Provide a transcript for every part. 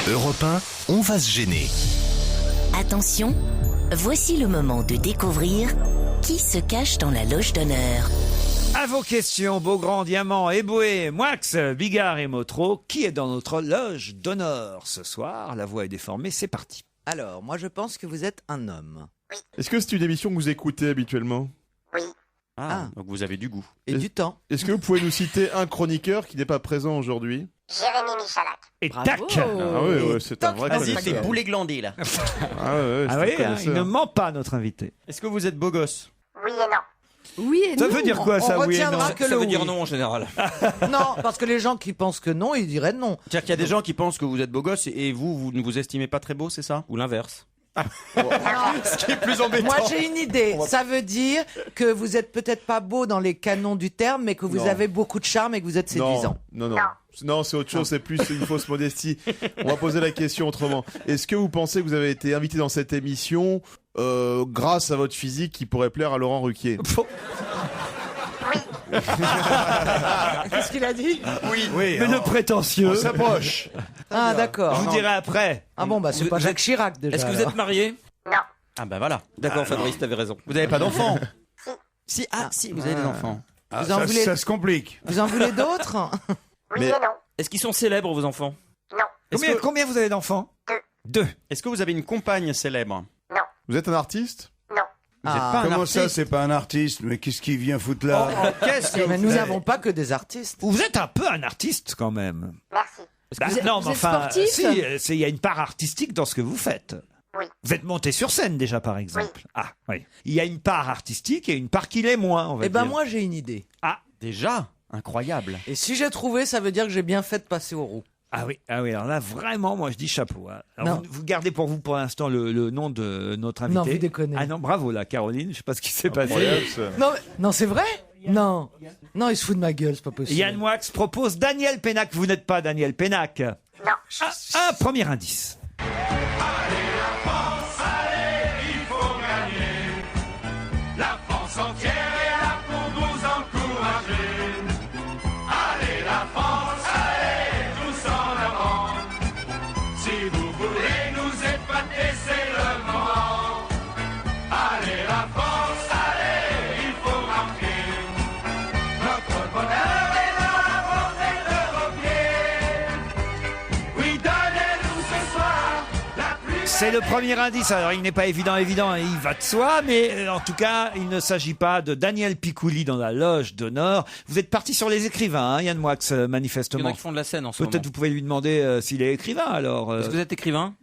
Europe 1, on va se gêner. Attention, voici le moment de découvrir qui se cache dans la loge d'honneur. À vos questions, Beaugrand, Diamant, Eboué, Moix, Bigard et Motro, qui est dans notre loge d'honneur ce soir? La voix est déformée, c'est parti. Alors, moi je pense que vous êtes un homme. Est-ce que c'est une émission que vous écoutez habituellement? Ah. Donc vous avez du goût. Et du temps. Est-ce que vous pouvez nous citer un chroniqueur qui n'est pas présent aujourd'hui? Jérémy Michalak. Et Bravo. tac. Ah oui, c'est un vrai Vas-y, connaisseur. t'es boulet glandé là. Ah ouais, c'est Ah un oui, hein, connaisseur. il ne ment pas, notre invité. Est-ce que vous êtes beau gosse? Oui et non. Oui et Ça non. veut dire quoi, ça, On oui et non? retiendra que Ça le veut dire oui. non en général. Non, parce que les gens qui pensent que non, ils diraient non. C'est-à-dire qu'il y a des gens qui pensent que vous êtes beau gosse et vous ne vous estimez pas très beau, c'est ça? Ou l'inverse? Ce qui est plus embêtant. Moi j'ai une idée. Ça veut dire que vous êtes peut-être pas beau dans les canons du terme, mais que vous Non. avez beaucoup de charme et que vous êtes séduisant. Non, c'est autre chose, c'est plus une fausse modestie. On va poser la question autrement. Est-ce que vous pensez que vous avez été invité dans cette émission grâce à votre physique qui pourrait plaire à Laurent Ruquier? Qu'est-ce qu'il a dit? Oui, Mais le prétentieux. on s'approche. Ah Je d'accord. vous dirai après. Ah bon, bah c'est pas Jacques Chirac déjà. Est-ce que vous alors. êtes marié? Non. Ah bah voilà. D'accord, Fabrice, t'avais raison. Vous n'avez pas d'enfants? Si, vous avez des enfants. Vous en voulez... se complique. Vous en voulez d'autres? Oui Mais- et non. Est-ce qu'ils sont célèbres, vos enfants? Non. Combien vous avez d'enfants? Deux. Est-ce que vous avez une compagne célèbre? Non. Vous êtes un artiste? Non. Vous n'êtes Ah. pas un Comment ça, artiste? c'est pas un artiste? Mais qu'est-ce qu'il vient foutre là? Qu'est-ce que Mais vous nous faites? n'avons pas que des artistes. Vous êtes un peu un artiste quand même. Merci. Bah, vous êtes- non, vous mais êtes enfin, sportif? si, il y a une part artistique dans ce que vous faites. Oui. Vous êtes monté sur scène déjà, par exemple. Oui. Ah, oui. Il y a une part artistique et une part qui l'est moins, on va Eh ben dire. moi j'ai une idée. Déjà? Incroyable. Et si j'ai trouvé, ça veut dire que j'ai bien fait de passer au roux. Ah oui, alors là, vraiment, moi, je dis chapeau. Hein. Alors, Non. vous gardez pour vous, pour l'instant, le nom de notre invité. Non, vous déconnez. Ah non, bravo, là, Caroline. Je sais pas ce qui s'est passé. Incroyable, ça. Non, non, c'est vrai? Non. Non, il se fout de ma gueule, c'est pas possible. Yann Moix propose Daniel Pénac. Vous n'êtes pas Daniel Pénac. Non. Un premier indice. La France entière est là pour nous encourager. Allez la France, allez tous en avant. Si vous voulez nous épater, c'est le moment. Allez la France, allez, il faut marquer. Notre bonheur est dans la portée de vos pieds. Oui, donnez-nous ce soir la plus. C'est le premier indice. Alors, il n'est pas évident, il va de soi, mais en tout cas, il ne s'agit pas de Daniel Picouli dans la loge d'honneur. Vous êtes parti sur les écrivains, hein, Yann Moix, Il y en a manifestement. qui font de la scène en ce moment. Peut-être vous pouvez lui demander s'il est écrivain, alors. Est-ce que vous êtes écrivain?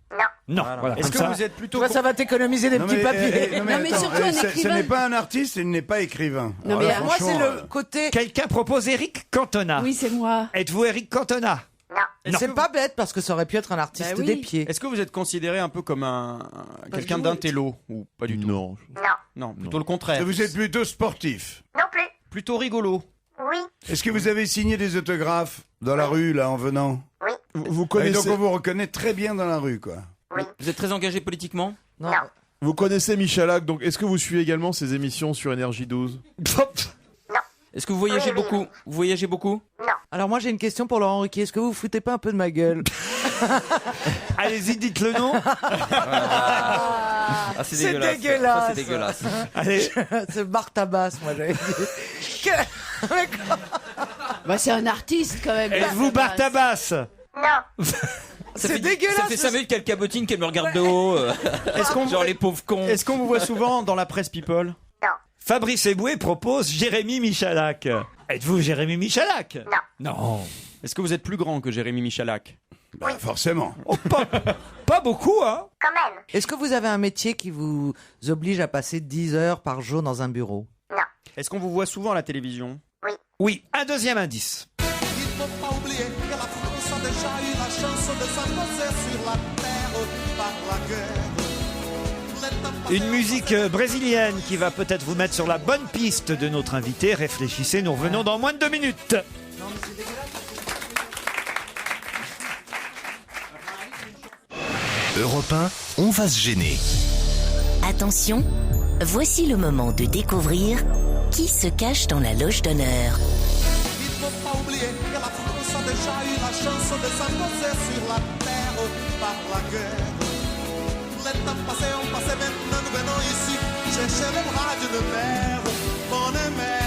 Non, voilà. Est-ce comme que ça. vous êtes plutôt... Toi, ça va t'économiser des petits papiers. Non, mais surtout un ce écrivain. n'est pas un artiste et il n'est pas écrivain. Non, Alors mais là, Moi, c'est franchement, le côté. Quelqu'un propose Eric Cantona. Oui, c'est moi. Êtes-vous Eric Cantona? Non. C'est pas bête parce que ça aurait pu être un artiste Bah oui. des pieds. Est-ce que vous êtes considéré un peu comme quelqu'un du d'intello ou pas du tout? Non. Non. Non, plutôt le contraire. Vous êtes plutôt sportif. Non plus. Plutôt rigolo. Oui. Est-ce que vous avez signé des autographes dans la rue, là, en venant? Vous Et connaissez, donc on vous reconnaît très bien dans la rue, quoi. Vous êtes très engagé politiquement? Non. vous connaissez Michalak, donc est-ce que vous suivez également ses émissions sur Énergie 12? Est-ce que vous voyagez Oui, oui, beaucoup? Vous voyagez beaucoup? Alors moi, j'ai une question pour Laurent Ruquier. Est-ce que vous vous foutez pas un peu de ma gueule? Allez-y, dites le nom. Ah, C'est dégueulasse. Ça, c'est dégueulasse. Allez. C'est Marthe Tabasse, moi j'avais dit. Mais quoi? Bah, c'est un artiste quand même. Êtes-vous Bartabas? Non. C'est dégueulasse. Ça fait 5 minutes qu'elle cabotine, qu'elle me regarde de haut. Genre les pauvres cons. Est-ce qu'on vous voit souvent dans la presse people? Fabrice Eboué propose Jérémy Michalak. Êtes-vous Jérémy Michalak? Non. Non. Est-ce que vous êtes plus grand que Jérémy Michalak? Bah, forcément. Oh, pas beaucoup, hein? Quand même. Est-ce que vous avez un métier qui vous oblige à passer 10 heures par jour dans un bureau? Est-ce qu'on vous voit souvent à la télévision? Oui, un deuxième indice. Il faut pas oublier que la France a déjà eu la chance de s'imposer sur la terre par la guerre. Une musique brésilienne qui va peut-être vous mettre sur la bonne piste de notre invité. Réfléchissez, nous revenons dans moins de 2 minutes. Europe 1, on va se gêner. Attention, voici le moment de découvrir qui se cache dans la loge d'honneur. Il faut pas oublier que la France a déjà eu la chance de s'imposer sur la terre la guerre. Les temps passés ont passé, maintenant nous venons ici chercher les bras d'une mère, bonne mère.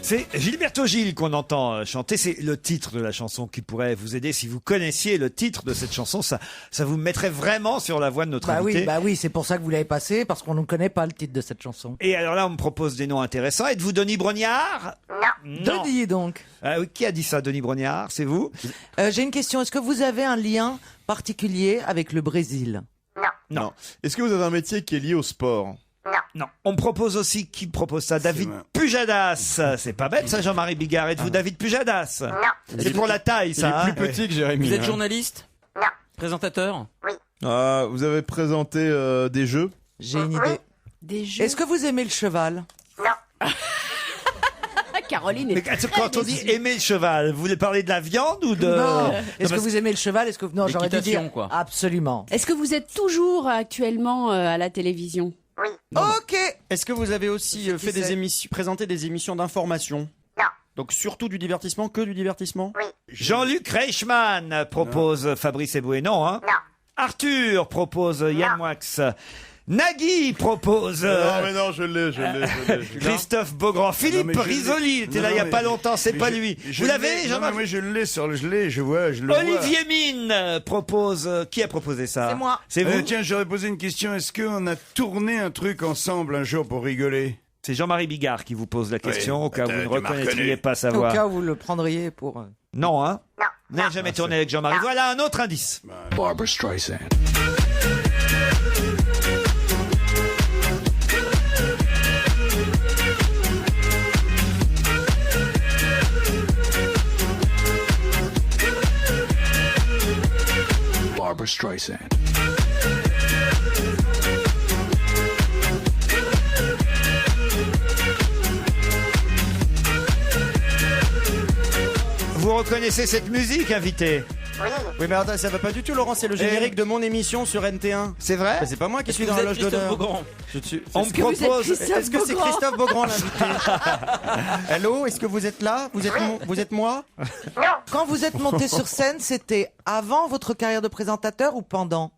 C'est Gilberto Gil qu'on entend chanter. C'est le titre de la chanson qui pourrait vous aider. Si vous connaissiez le titre de cette chanson, ça vous mettrait vraiment sur la voie de notre invité. Bah oui, c'est pour ça que vous l'avez passé, parce qu'on ne connaît pas le titre de cette chanson. Et alors là, on me propose des noms intéressants. Êtes-vous Denis Brognard? Non. Denis, donc. Oui, qui a dit ça, Denis Brognard? C'est vous? J'ai une question. Est-ce que vous avez un lien particulier avec le Brésil? Non. Est-ce que vous avez un métier qui est lié au sport? Non. On me propose aussi, qui propose ça? David Pujadas. C'est pas bête ça, Jean-Marie Bigard. Êtes-vous David Pujadas? Non. C'est pour la taille, ça. Il est plus petit que Jérémy. Vous êtes journaliste? Non. Présentateur? Vous avez présenté des jeux? J'ai une idée. Des jeux. Est-ce que vous aimez le cheval? Non. Caroline est Mais quand on dit aimer le cheval, vous voulez parler de la viande ou de... Non. Est-ce que vous aimez le cheval? Est-ce que non, j'aurais dû dire quoi. Absolument. Est-ce que vous êtes toujours actuellement à la télévision? Oui. Ok. Est-ce que vous avez aussi fait des émissions, présenté des émissions d'information? Non. Donc surtout du divertissement, que du divertissement? Oui. Jean-Luc Reichmann propose Fabrice Eboué. Non, hein? Non. Arthur propose Yann Moix. Nagui propose Non, mais non, je l'ai. Christophe Beaugrand. Philippe mais je l'ai. Risoli était là il y a pas longtemps, c'est pas lui. Vous l'avez, Jean-Marc? Oui, je l'ai, je le vois. Olivier Mine propose. Qui a proposé ça? C'est moi. C'est vous? Tiens, j'aurais posé une question. Est-ce qu'on a tourné un truc ensemble un jour pour rigoler? C'est Jean-Marie Bigard qui vous pose la question, Oui, au cas où vous ne tu m'as reconnaîtriez reconnu. pas sa Au voix. cas où vous le prendriez pour... Non, hein? Non. Vous n'avez jamais tourné avec Jean-Marie. Voilà un autre indice. Barbra Streisand. Barbra Streisand. Vous reconnaissez cette musique, invité? Oui. Oui, mais attends, ça va pas du tout, Laurent. C'est le générique de mon émission sur NT1. C'est vrai? Mais c'est pas moi qui suis dans la loge d'honneur. On me propose. Est-ce que c'est Christophe Beaugrand l'invité? Hello, est-ce que vous êtes là? Vous êtes moi? Non. Quand vous êtes monté sur scène, c'était avant votre carrière de présentateur ou pendant?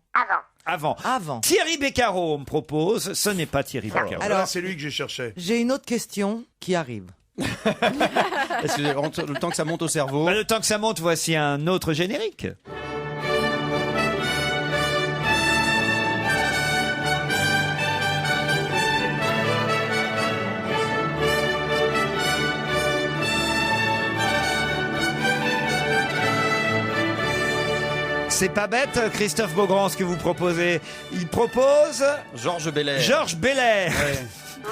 Avant. Avant. Thierry Beccaro, on me propose. Ce n'est pas Thierry Beccaro. Alors- Alors, c'est lui que j'ai cherché. J'ai une autre question qui arrive. Est-ce que le temps que ça monte au cerveau? Bah, le temps que ça monte, voici un autre générique. C'est pas bête, Christophe Beaugrand, ce que vous proposez. Il propose Georges Belair. Georges Belair.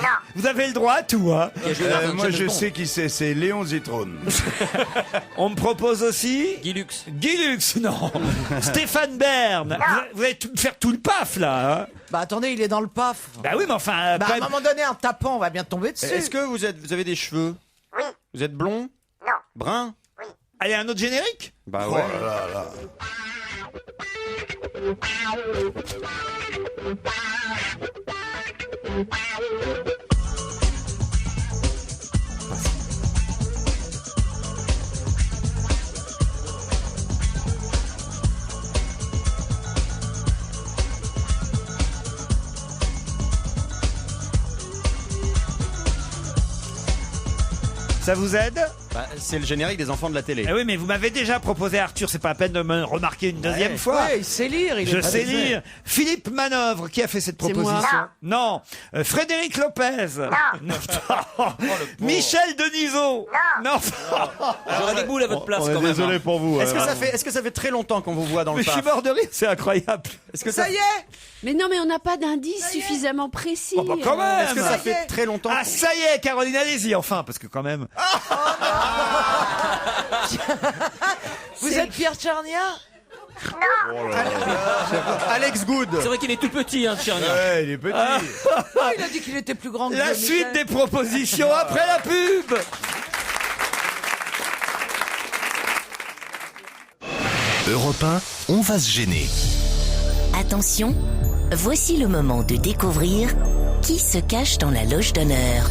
Non. Vous avez le droit à tout, hein. Moi, je sais qui c'est Léon Zitrone. On me propose aussi Guy Lux. Guy Lux, non. Stéphane Bern. Vous allez faire tout le paf, là. Hein. Bah attendez, il est dans le paf. Bah oui, mais enfin... Bah, à un moment donné, en tapant, on va bien tomber dessus. Est-ce que vous avez des cheveux? Oui. Vous êtes blond? Non. Brun? Allez, un autre générique? Bah ouais. Oh là là. Ça vous aide? Bah, c'est le générique des enfants de la télé. Eh oui, mais vous m'avez déjà proposé, Arthur, c'est pas la peine de me remarquer une deuxième fois. Ouais, il sait lire. Il Je est pas sais désolé. lire. Philippe Manœuvre, qui a fait cette C'est moi. proposition? Non. Frédéric Lopez. Non. Michel Denisot. Non. J'aurais des boules à votre place On est quand même. désolé pour vous. Est-ce que ça fait très longtemps qu'on vous voit dans Mais le je suis paf? mort de rire, c'est incroyable. Est-ce que Ça y est. Mais non, mais on n'a pas d'indice suffisamment précis. Oh, bah, quand même. Est-ce que ça fait très longtemps? Ah, ça y est, Caroline, allez-y, enfin, parce que quand même. Vous êtes Pierre Tchernia? Alex Good. C'est vrai qu'il est tout petit, hein, Tchernia. Ouais, il est petit. Oh, il a dit qu'il était plus grand que La Michel. suite des propositions après la pub. Europe 1, on va se gêner. Attention, voici le moment de découvrir qui se cache dans la loge d'honneur.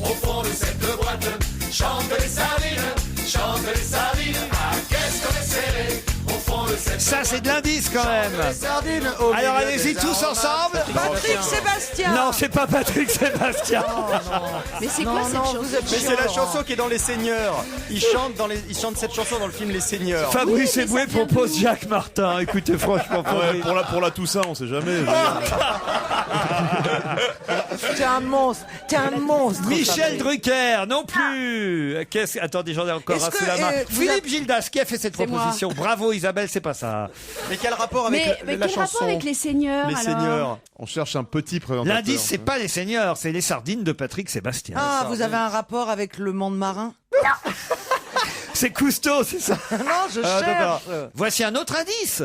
Au fond de cette boîte, chante les sardines, chante Ça, c'est de l'indice quand même. Alors allez-y tous ensemble. Patrick Sébastien. Non, c'est pas Patrick Sébastien. Mais c'est quoi cette chanson? Mais c'est la chanson qui est dans Les Seigneurs. Ils chantent cette chanson dans le film Les Seigneurs. Fabrice mais Eboué ça vient propose d'où? Jacques Martin. Écoutez, franchement, Ah ouais, pour la Toussaint, on sait jamais. T'es un monstre. T'es un monstre. Michel Drucker, non plus. Attendez, j'en ai encore Est-ce un sous que, la main. vous Philippe Gildas, qui a fait cette C'est moi. proposition. Bravo Isabelle, c'est pas ça. Mais quel rapport avec Mais la quel chanson rapport avec les seigneurs Les alors Seigneurs. On cherche un petit présentateur. L'indice, c'est pas les seigneurs, c'est les sardines de Patrick Sébastien. Ah, vous avez un rapport avec le monde marin? C'est Cousteau, c'est ça. Non, je cherche. Voici un autre indice.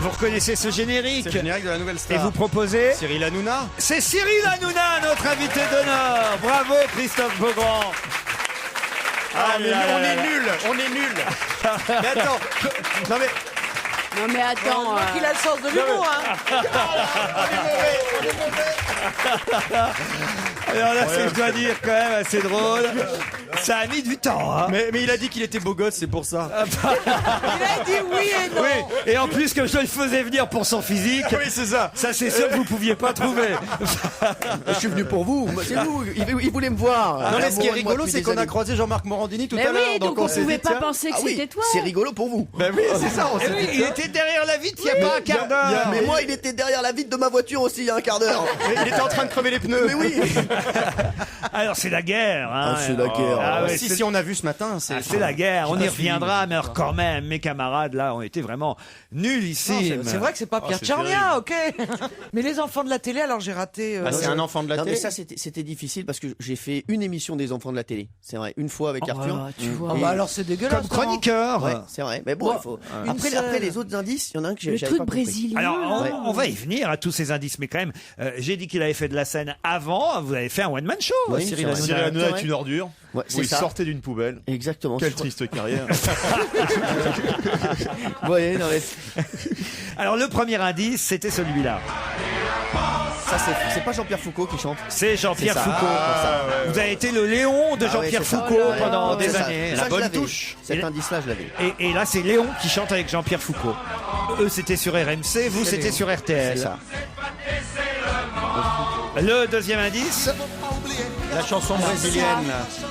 Vous reconnaissez ce générique? C'est le générique de la Nouvelle Star. Et vous proposez? Cyril Hanouna. C'est Cyril Hanouna, notre invité d'honneur. Bravo Christophe Beaugrand. Ah, mais on est nuls. On est nuls. Mais attends. Non mais. Non mais attends. Heureusement qu'il a le sens de l'humour, hein. Alors là, c'est, je dois dire, quand même assez drôle. Ça a mis du temps, hein. Mais il a dit qu'il était beau gosse, c'est pour ça. Il a dit oui et non. Oui, et en plus que je le faisais venir pour son physique. Oui, c'est ça. Ça, c'est sûr que vous pouviez pas trouver. Je suis venu pour vous. C'est vous. Il voulait me voir. Non mais ce qui est rigolo, c'est qu'on a croisé Jean-Marc Morandini tout Mais à l'heure. oui, donc on s'est pouvait dit, pas tiens, penser que Ah oui, c'était toi. c'est rigolo pour vous. Ben oui, c'est ça. On Eh s'est oui, dit, il tiens. était derrière la vitre il y a pas un quart d'heure. Mais moi, il était derrière la vitre de ma voiture aussi il y a un quart d'heure. Mais il était en train de crever les pneus. Mais oui. Alors, c'est la guerre. Hein. Ah, c'est la guerre. Ah, ouais, Si on a vu ce matin, c'est. Ah, c'est la guerre, on y pas reviendra, mais alors quand même, mes camarades là ont été vraiment nuls ici. C'est vrai que c'est pas Pierre c'est Tchernia, ok. Mais les enfants de la télé, alors j'ai raté. Bah, c'est un enfant de la Non, mais télé. ça, c'était difficile parce que j'ai fait une émission des enfants de la télé. C'est vrai, une fois avec Arthur. Ah, tu vois. Ah bah alors c'est dégueulasse. Comme chroniqueur. Ouais, c'est vrai. Mais bon, il faut. Après les autres indices, il y en a un que Le j'avais truc pas compris. brésilien. Alors, là. on va y venir à tous ces indices, mais quand même, j'ai dit qu'il avait fait de la scène avant. Vous avez fait un one-man show, Oui, Cyril c'est vrai. Hanouna. Cyril Hanouna C'est est vrai. une ordure. Ouais, Où c'est il ça. sortait d'une poubelle. Exactement. Quelle Je crois- triste carrière. Ouais, non, mais Alors, le premier indice, c'était celui-là. ça, c'est pas Jean-Pierre Foucault qui chante. C'est Jean-Pierre C'est ça. Foucault. Ah, Vous avez été le Léon de Ah Jean-Pierre ouais, c'est ça. Foucault Oh là là. pendant des C'est ça. années. Ça, je bonne l'avais. touche. Cet indice-là, je l'avais. Et là, c'est Léon qui chante avec Jean-Pierre Foucault. Eux, c'était sur RMC, vous, c'était sur RTL. C'est ça. Le deuxième indice, La chanson brésilienne.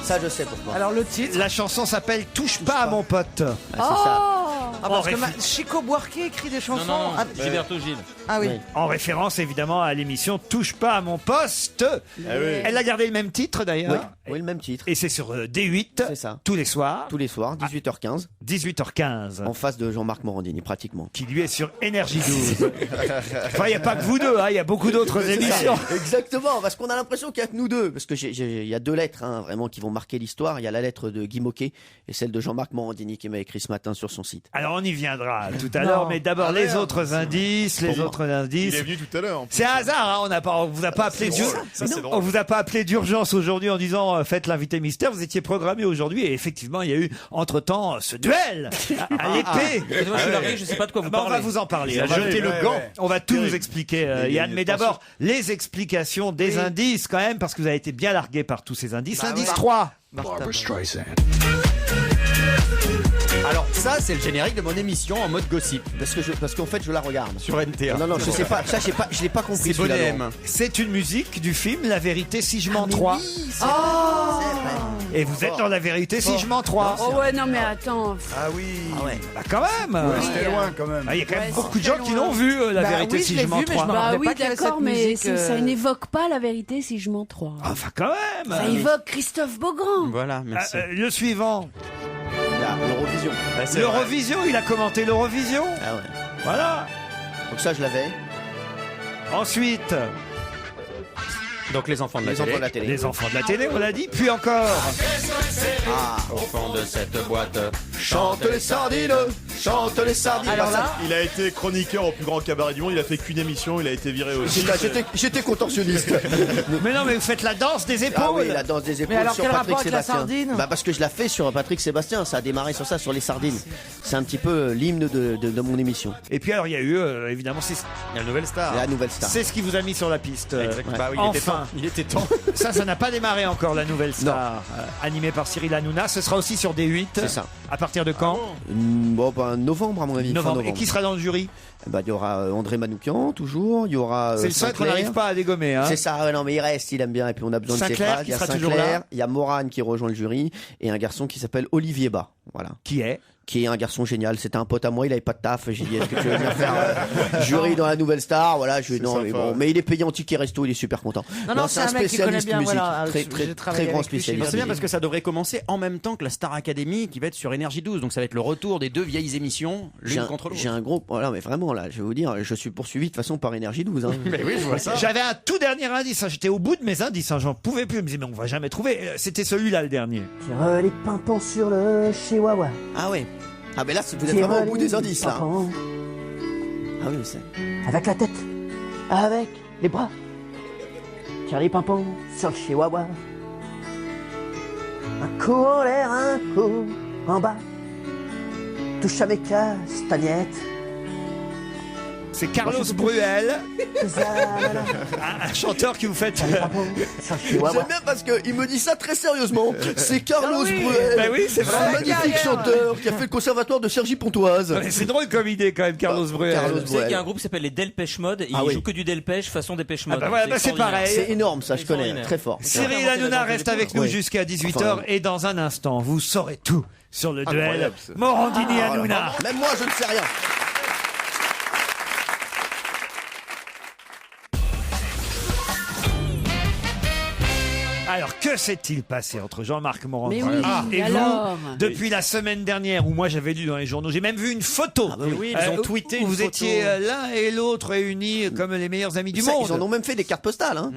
Ça, je sais pourquoi. Alors le titre. la chanson s'appelle Touche pas à mon pote. Ah, c'est ça. Ah, parce que réfléchit. Chico Buarque écrit des chansons. Ah, Gilberto Gil. ah oui. Oui. En référence évidemment à l'émission Touche pas à mon poste. Elle a gardé le même titre Oui, d'ailleurs. oui, le même titre. Et c'est sur D8 C'est ça. tous les soirs, Tous les soirs, 18h15, 18h15. en face de Jean-Marc Morandini, pratiquement. Qui lui est sur Énergie 12. Enfin, il n'y a pas que vous deux, hein, il y a beaucoup d'autres émissions. Exactement, parce qu'on a l'impression qu'il n'y a que nous deux. Parce que il y a deux lettres, hein, vraiment, qui vont marquer l'histoire. Il y a la lettre de Guy Moquet et celle de Jean-Marc Morandini qui m'a écrit ce matin sur son site. Alors on y viendra tout à l'heure, mais d'abord les autres indices, les autres Il indices. est venu tout à l'heure. en plus. C'est un hasard, hein, on vous a pas appelé on vous a pas appelé d'urgence aujourd'hui en disant faites l'invité mystère. Vous étiez programmé aujourd'hui et effectivement il y a eu entre temps ce duel à l'épée. Moi, je suis largué, je sais pas de quoi vous Bah, on va parlez. vous en parler. Ça va, Jetez le ouais, gant. ouais. On va tout vous expliquer, Yann. Mais attention. d'abord, les explications des indices quand même, parce que vous avez été bien largué par tous ces indices. Bah, Indice ouais. 3. Alors ça, c'est le générique de mon émission en mode gossip Parce qu'en fait, je la regarde. sur NT1. Non, je sais pas. Ça, je l'ai pas compris. C'est celui-là, Bonnet non. M. C'est une musique du film La vérité si je m'en Mais trois. oui, c'est vrai, c'est vrai. Et vous êtes dans La vérité si je m'en trois. Oh ouais, non mais attends. Ah oui. Ah ouais. Bah quand même. C'était loin quand même. Ah, il y a quand même Ouais, beaucoup de c'est gens qui loin. l'ont vu, La Bah vérité oui, si je l'ai je m'en vu, mais je trois. me Bah rappelais oui, pas qu'il y avait d'accord, cette mais musique, ça n'évoque pas la vérité si je m'en trois. Enfin quand même. Ça évoque Christophe Beaugrand. Voilà, merci. Le suivant. Là, l'Eurovision. Ouais, c'est vrai. L'Eurovision, il a commenté l'Eurovision. Ah ouais. Voilà. Donc ça, je l'avais. Ensuite, Donc les enfants de la Les télé. enfants de la télé. les enfants de la télé, on l'a dit. Puis encore. Au fond de cette boîte. Chante les sardines. chante les sardines. Alors là, Il a été chroniqueur au plus grand cabaret du monde, il a fait qu'une émission, il a été viré aussi. J'étais contorsionniste. Mais non, mais vous faites la danse des épaules. Ah oui, la danse des épaules Mais alors, sur quel Patrick rapport avec la Sébastien. sardine Parce que je la fais sur Patrick Sébastien, ça a démarré sur ça, sur les sardines. C'est un petit peu l'hymne de mon émission. Et puis alors il y a eu évidemment La nouvelle star. La nouvelle star. c'est ce qui vous a mis sur la piste. Exactement. Bah oui, Enfin. il était temps. Ça n'a pas démarré encore, la nouvelle star, animée par Cyril Hanouna. Ce sera aussi sur D8. C'est ça. À partir de quand? Bon, novembre à mon avis. fin Novembre. novembre. Et qui sera dans le jury? Il y aura André Manoukian, toujours. Il y aura. C'est le seul qu'on n'arrive pas à dégommer. Hein. C'est ça, ouais, non, mais il reste, il aime bien. Et puis on a besoin de ses Sinclair, phrases. qui Il y a sera toujours Sinclair, là. il y a Morane qui rejoint le jury et un garçon qui s'appelle Olivier Bas. Voilà. Qui est un garçon génial. C'était un pote à moi, il avait pas de taf. J'ai dit, est-ce que tu veux venir faire jury dans la nouvelle star? Voilà, non, mais bon, mais il est payé en ticket resto, il est super content. Non, c'est un mec qui connaît bien, musique. voilà. Très grand spécialiste. C'est bien parce que ça devrait commencer en même temps que la Star Academy qui va être sur Énergie 12. Donc ça va être le retour des deux vieilles émissions l'une contre l'autre. J'ai un gros, voilà, mais vraiment là, je vais vous dire, je suis poursuivi de toute façon par Énergie 12. Hein. Mais oui, je vois ça. J'avais un tout dernier indice. Hein. J'étais au bout de mes indices. Hein. J'en pouvais plus. Je me disais, mais on va jamais trouver. C'était celui-là le dernier. Tire les pimpons sur le chihuahua. Ah ouais. Ah mais là, vous êtes vraiment au bout des indices là. Ah oui, c'est. Avec la tête, avec les bras. Tire les pimpons sur le chihuahua. Un coup en l'air, un coup en bas. Touche avec castagnette. C'est Carlos Bruel, un chanteur qui vous fait. J'aime bien parce qu'il me dit ça très sérieusement. C'est Carlos Bruel. Ben oui, c'est vrai. Un magnifique chanteur qui a fait le conservatoire de Cergy Pontoise. Ouais, c'est drôle comme idée quand même, Carlos Bruel. Vous savez qu'il y a un groupe qui s'appelle les Delpech Mode et ils jouent que du Delpech façon Dépêche Mode. Ah bah voilà, c'est pareil. C'est énorme, ça je connais, très fort. Cyril Hanouna reste avec nous jusqu'à 18h et dans un instant, vous saurez tout sur le duel Morandini-Hanouna. Même moi, je ne sais rien. Alors, que s'est-il passé entre Jean-Marc Morandini Mais oui, et alors vous depuis la semaine dernière où moi j'avais lu dans les journaux, j'ai même vu une photo. Oui, ils ont tweeté où une vous photo. étiez l'un et l'autre réunis comme les meilleurs amis du Ça, monde. ils en ont même fait des cartes postales. Hein.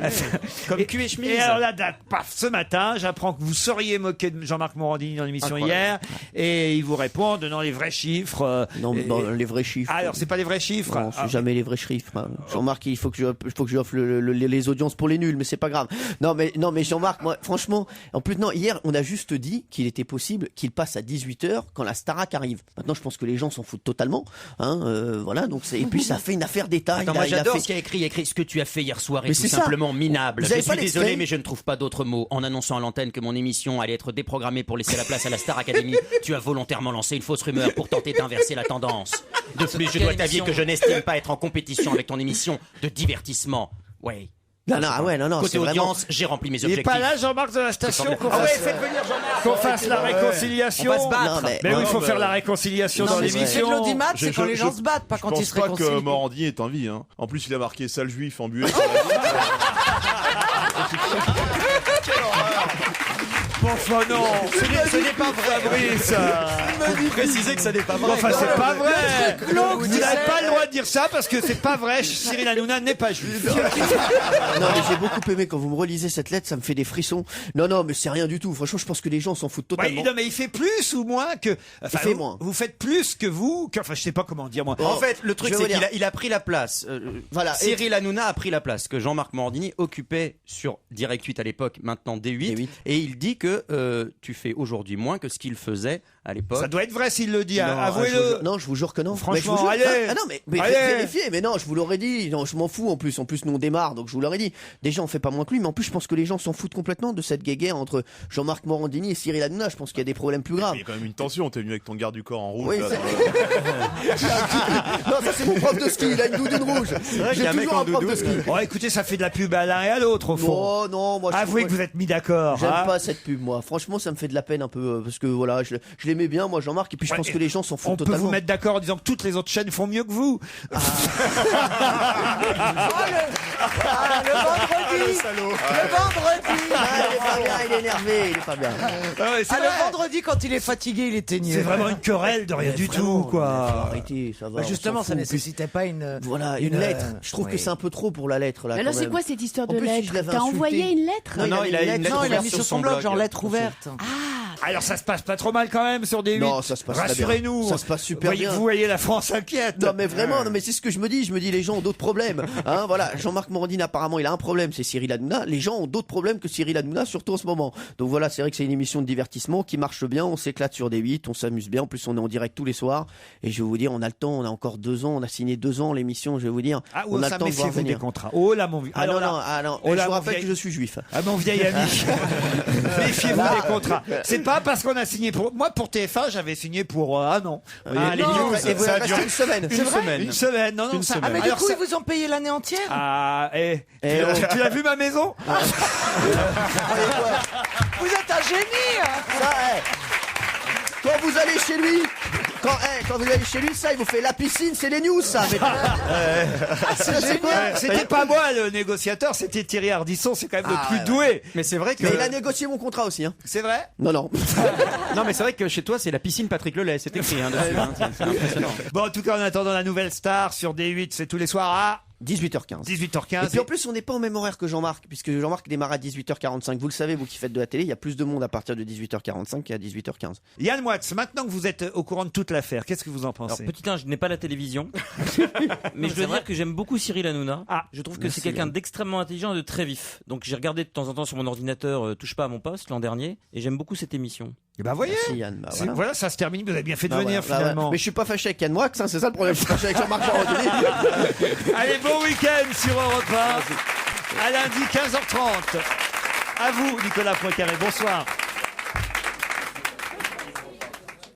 Comme cul et chemise. Et alors là, paf, ce matin, j'apprends que vous seriez moqué de Jean-Marc Morandini dans l'émission hier, et il vous répond en donnant les vrais chiffres. Non, les vrais chiffres. Alors, c'est pas les vrais chiffres. Non, c'est jamais les vrais chiffres. Hein. Jean-Marc, il faut que je offre les audiences pour les nuls, mais c'est pas grave. Non, mais Jean-Marc, moi, franchement, en plus, non, hier, on a juste dit qu'il était possible qu'il passe à 18h quand la Starac arrive. Maintenant, je pense que les gens s'en foutent totalement. Hein, voilà, donc et puis ça fait une affaire d'État. Attends, moi j'adore ce qu'il a écrit. Il a écrit ce que tu as fait hier soir est Mais tout c'est ça. simplement minable. Vous Je avez suis pas désolé, l'extrait mais je ne trouve pas d'autres mots. En annonçant à l'antenne que mon émission allait être déprogrammée pour laisser la place à la Star Academy, tu as volontairement lancé une fausse rumeur pour tenter d'inverser la tendance. De plus, je dois t'avouer que je n'estime pas être en compétition avec ton émission de divertissement. Ouais. Non, non, Côté c'est audience, vraiment... j'ai rempli mes Il objectifs. n'est pas là, Jean-Marc de la station, qu'on Ah ouais, fasse, faites venir Jean-Marc. qu'on fasse la réconciliation. On va se battre. Mais oui, il faut faire la réconciliation Non, dans mais ce qui fait de l'émission. l'audimat, c'est quand les gens se battent, pas quand ils se Je pense pas réconcilient. que Morandini est en vie. Hein. En plus, il a marqué sale juif en buée. Bon, enfin, non. Ce n'est pas vrai. Fabrice. Précisez que ça n'est pas vrai. Enfin, c'est pas vrai. glauque, Vous tu n'avez sais. pas le droit de dire ça parce que c'est pas vrai. Cyril Hanouna n'est pas juif. Non, mais j'ai beaucoup aimé quand vous me relisez cette lettre, ça me fait des frissons. Non, mais c'est rien du tout. Franchement, je pense que les gens s'en foutent Ouais, totalement. non, mais il fait plus ou moins que. Enfin, fait vous, moins. vous faites plus que vous. Enfin, je sais pas comment dire moi. En fait, le truc, je vais c'est vous dire. qu'il a pris la place. Voilà. Cyril Hanouna a pris la place que Jean-Marc Morandini occupait sur Direct 8 à l'époque, maintenant D8. D8. Et il dit que tu fais aujourd'hui moins que ce qu'il faisait à l'époque. Ça doit être vrai s'il le dit. Non, Avouez-le. non, je vous jure que non. Franchement, Mais je vous jure, allez. non, mais Allez. vérifiez. Mais non, je vous l'aurais dit. Non, je m'en fous. En plus, nous on démarre, donc je vous l'aurais dit. Déjà, on fait pas moins que lui, mais en plus, je pense que les gens s'en foutent complètement de cette guéguerre entre Jean-Marc Morandini et Cyril Hanouna. Je pense qu'il y a des problèmes plus graves. Il y a quand même une tension. T'es venu avec ton garde du corps en rouge. Oui, là, non, ça c'est mon prof de ski. Il a une doudoune rouge. vrai qu'il y J'ai a un mec toujours en un prof de doudoune. ski. Bon, écoutez, ça fait de la pub à l'un et à l'autre au fond. Non, moi. Avouez que vous êtes mis d'accord. J'aime hein. pas cette pub, moi. Franchement, ça me fait de la peine un peu parce que voilà, je l'aimais bien, moi, Jean-Marc, et puis je pense Ouais, que les gens s'en foutent On peut totalement. vous mettre d'accord en disant que toutes les autres chaînes font mieux que vous. Le vendredi. Ah, il est pas bien, il est énervé, il est pas bien. Le vendredi, quand il est fatigué, il est teigneux. C'est vraiment une querelle de rien du tout, quoi. Arrêtez, ça va. Bah, justement, on s'en ça fout. nécessitait pas une. Voilà, une lettre. Je trouve que c'est un peu trop pour la lettre là. Mais alors, quand c'est même. quoi cette histoire En de plus, si je lettre l'avais T'as insulté. envoyé une lettre Non, il a une lettre Non, il a ouverte mis sur sur son son blog, blog. genre lettre ouverte. Ah, Alors ça se passe pas trop mal quand même sur des 8. Non, ça se passe très bien. Rassurez-nous. Ça se passe super bien. Vous voyez la France inquiète. Non mais vraiment, non mais c'est ce que je me dis. Je me dis les gens ont d'autres problèmes. Hein, voilà, Jean-Marc Morandini apparemment il a un problème, c'est Cyril Hanouna. Les gens ont d'autres problèmes que Cyril Hanouna, surtout en ce moment. Donc voilà, c'est vrai que c'est une émission de divertissement qui marche bien. On s'éclate sur des 8, on s'amuse bien. En plus on est en direct tous les soirs. Et je vais vous dire, on a le temps. On a encore 2 ans. On a signé 2 ans l'émission. Je vais vous dire. Ah on a ça le temps de voir méfiez-vous des venir. contrats. Oh là mon vieux. Ah non, non. Oh je là, vous mon rappelle vieil- que je suis juif. Ah mon vieil ami. Méfiez-vous des contrats. C'est pas parce qu'on a signé pour moi pour TF1, j'avais signé pour un an. Les news, et vous avez resté une semaine. C'est vrai Une semaine. Non non. Une ça- semaine. Ah, mais Alors, du coup, ça- ils vous ont payé l'année entière Ah, Eh tu l'as vu ma maison? Vous êtes un génie hein. Ça, quand vous allez chez lui, quand vous allez chez lui, ça, il vous fait la piscine, c'est les news, ça. Mais... C'est génial. C'était pas moi le négociateur, c'était Thierry Ardisson, c'est quand même le plus doué. Mais c'est vrai que. Mais il a négocié mon contrat aussi. Hein. C'est vrai? Non, non. Non, mais c'est vrai que chez toi, c'est la piscine Patrick Lelay. C'est écrit dessus. Hein. C'est impressionnant. Bon, en tout cas, en attendant la nouvelle star sur D8, c'est tous les soirs à 18h15. 18h15. Et puis en plus, on n'est pas au même horaire que Jean-Marc, puisque Jean-Marc démarre à 18h45. Vous le savez, vous qui faites de la télé, il y a plus de monde à partir de 18h45 qu'à 18h15. Yann Moix, maintenant que vous êtes au courant de toute l'affaire, qu'est-ce que vous en Alors, pensez? petit 1, je n'ai pas la télévision, mais je dois dire que j'aime beaucoup Cyril Hanouna. Je trouve que Merci, c'est quelqu'un Yann. d'extrêmement intelligent et de très vif. Donc j'ai regardé de temps en temps sur mon ordinateur Touche pas à mon poste l'an dernier, et j'aime beaucoup cette émission. Et ben voyez, Merci, Yann. Bah, voilà, ça se termine. Vous avez bien fait de Bah, venir voilà, finalement. Mais je suis pas fâché avec Yann Moix, hein, c'est ça le problème. Je suis fâché avec Jean-Marc Morandini. Allez, bon week-end sur Europe 1. À lundi 15h30. À vous, Nicolas Poincaré. Bonsoir.